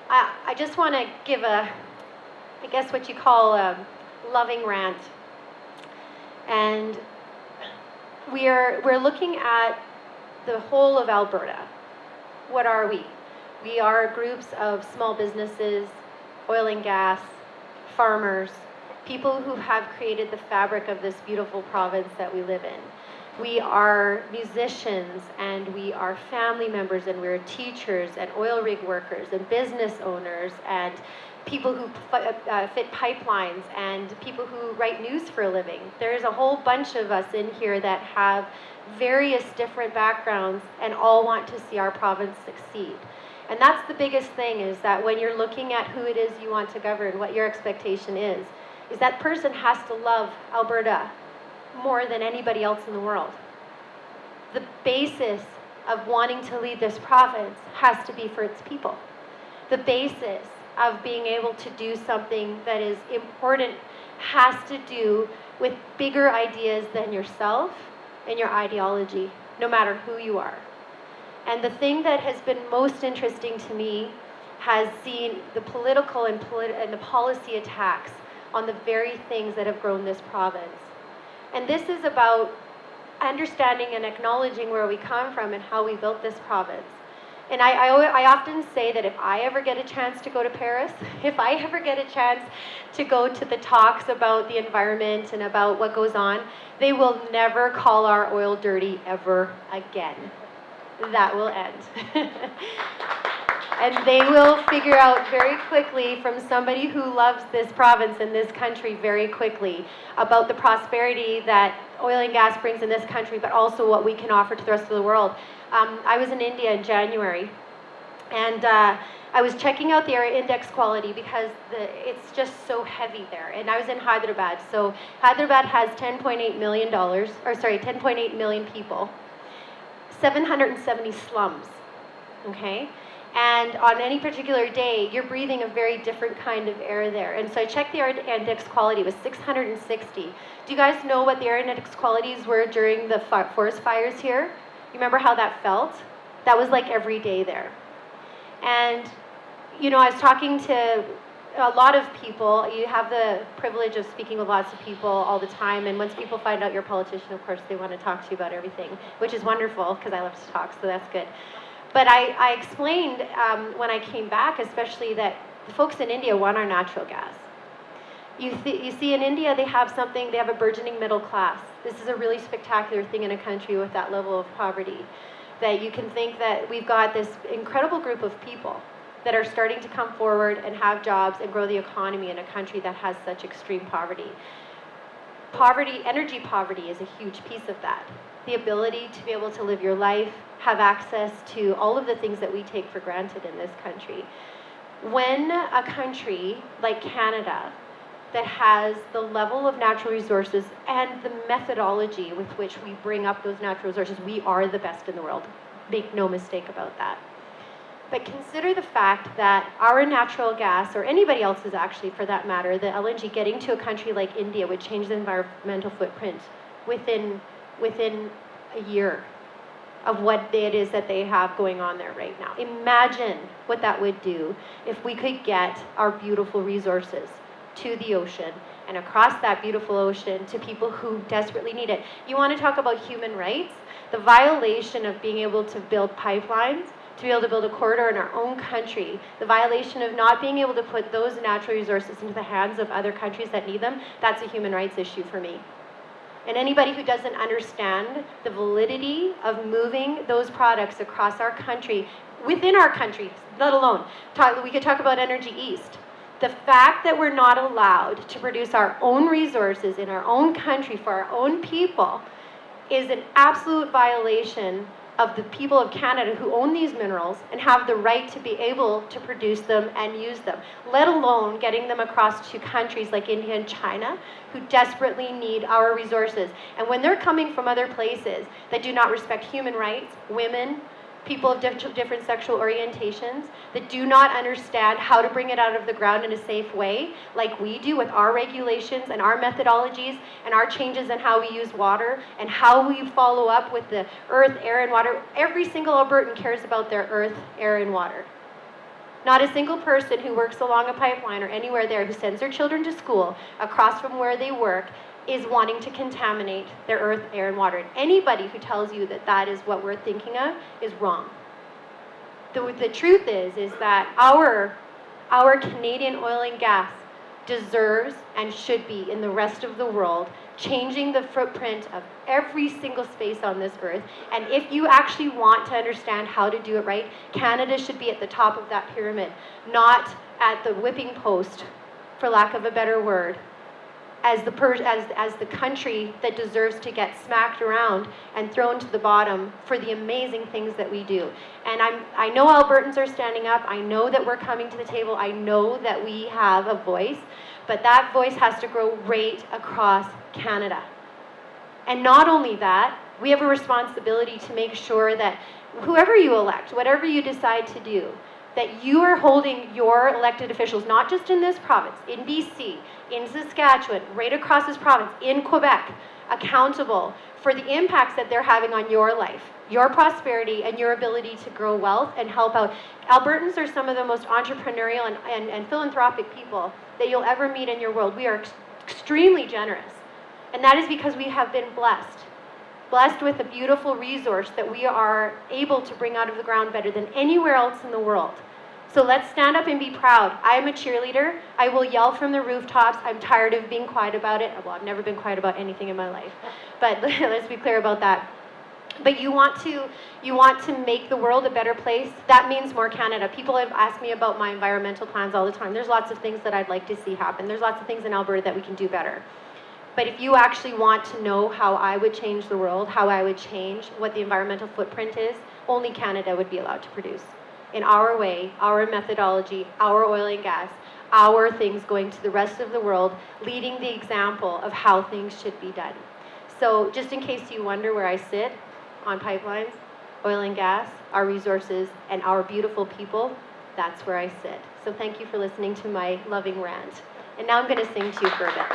I just want to give I guess what you call a loving rant. And we're looking at the whole of Alberta. What are we? We are groups of small businesses, oil and gas, farmers, people who have created the fabric of this beautiful province that we live in. We are musicians, and we are family members, and we're teachers and oil rig workers and business owners and people who fit pipelines and people who write news for a living. There's a whole bunch of us in here that have various different backgrounds and all want to see our province succeed. And that's the biggest thing, is that when you're looking at who it is you want to govern, what your expectation is that person has to love Alberta more than anybody else in the world. The basis of wanting to lead this province has to be for its people. The basis of being able to do something that is important has to do with bigger ideas than yourself and your ideology, no matter who you are. And the thing that has been most interesting to me has seen the political and the policy attacks on the very things that have grown this province. And this is about understanding and acknowledging where we come from and how we built this province. And I often say that if I ever get a chance to go to Paris, if I ever get a chance to go to the talks about the environment and about what goes on, they will never call our oil dirty ever again. That will end. And they will figure out very quickly, from somebody who loves this province and this country very quickly, about the prosperity that oil and gas brings in this country, but also what we can offer to the rest of the world. I was in India in January, and I was checking out the air index quality because it's just so heavy there. And I was in Hyderabad. So Hyderabad has $10.8 million people, 770 slums, okay? And on any particular day, you're breathing a very different kind of air there. And so I checked the air index quality, it was 660. Do you guys know what the air index qualities were during the forest fires here? You remember how that felt? That was like every day there. And, you know, I was talking to a lot of people. You have the privilege of speaking with lots of people all the time, and once people find out you're a politician, of course, they want to talk to you about everything, which is wonderful, because I love to talk, so that's good. But I explained when I came back, especially, that the folks in India want our natural gas. You see, in India, they have a burgeoning middle class. This is a really spectacular thing in a country with that level of poverty, that you can think that we've got this incredible group of people that are starting to come forward and have jobs and grow the economy in a country that has such extreme poverty. Energy poverty is a huge piece of that. The ability to be able to live your life, have access to all of the things that we take for granted in this country. When a country like Canada, that has the level of natural resources and the methodology with which we bring up those natural resources, we are the best in the world. Make no mistake about that. But consider the fact that our natural gas, or anybody else's actually for that matter, the LNG getting to a country like India would change the environmental footprint within a year of what it is that they have going on there right now. Imagine what that would do if we could get our beautiful resources to the ocean and across that beautiful ocean to people who desperately need it. You want to talk about human rights? The violation of being able to build pipelines, to be able to build a corridor in our own country, the violation of not being able to put those natural resources into the hands of other countries that need them, that's a human rights issue for me. And anybody who doesn't understand the validity of moving those products across our country, within our country, let alone, we could talk about Energy East. The fact that we're not allowed to produce our own resources in our own country for our own people is an absolute violation of the people of Canada who own these minerals and have the right to be able to produce them and use them, let alone getting them across to countries like India and China who desperately need our resources. And when they're coming from other places that do not respect human rights, women, people of different sexual orientations, that do not understand how to bring it out of the ground in a safe way, like we do with our regulations and our methodologies and our changes in how we use water and how we follow up with the earth, air, and water. Every single Albertan cares about their earth, air, and water. Not a single person who works along a pipeline or anywhere there who sends their children to school across from where they work is wanting to contaminate their earth, air, and water. And anybody who tells you that that is what we're thinking of is wrong. The truth is that our Canadian oil and gas deserves and should be in the rest of the world, changing the footprint of every single space on this earth. And if you actually want to understand how to do it right, Canada should be at the top of that pyramid, not at the whipping post, for lack of a better word, as the country that deserves to get smacked around and thrown to the bottom for the amazing things that we do. And I know Albertans are standing up. I know that we're coming to the table. I know that we have a voice, but that voice has to grow right across Canada. And not only that, we have a responsibility to make sure that whoever you elect, whatever you decide to do, that you are holding your elected officials, not just in this province, in BC, in Saskatchewan, right across this province, in Quebec, accountable for the impacts that they're having on your life, your prosperity, and your ability to grow wealth and help out. Albertans are some of the most entrepreneurial and philanthropic people that you'll ever meet in your world. We are extremely generous. And that is because we have been blessed with a beautiful resource that we are able to bring out of the ground better than anywhere else in the world. So let's stand up and be proud. I am a cheerleader. I will yell from the rooftops. I'm tired of being quiet about it. Well, I've never been quiet about anything in my life. But let's be clear about that. But you want to make the world a better place. That means more Canada. People have asked me about my environmental plans all the time. There's lots of things that I'd like to see happen. There's lots of things in Alberta that we can do better. But if you actually want to know how I would change the world, how I would change what the environmental footprint is, only Canada would be allowed to produce. In our way, our methodology, our oil and gas, our things going to the rest of the world, leading the example of how things should be done. So just in case you wonder where I sit on pipelines, oil and gas, our resources, and our beautiful people, that's where I sit. So thank you for listening to my loving rant. And now I'm going to sing to you for a bit.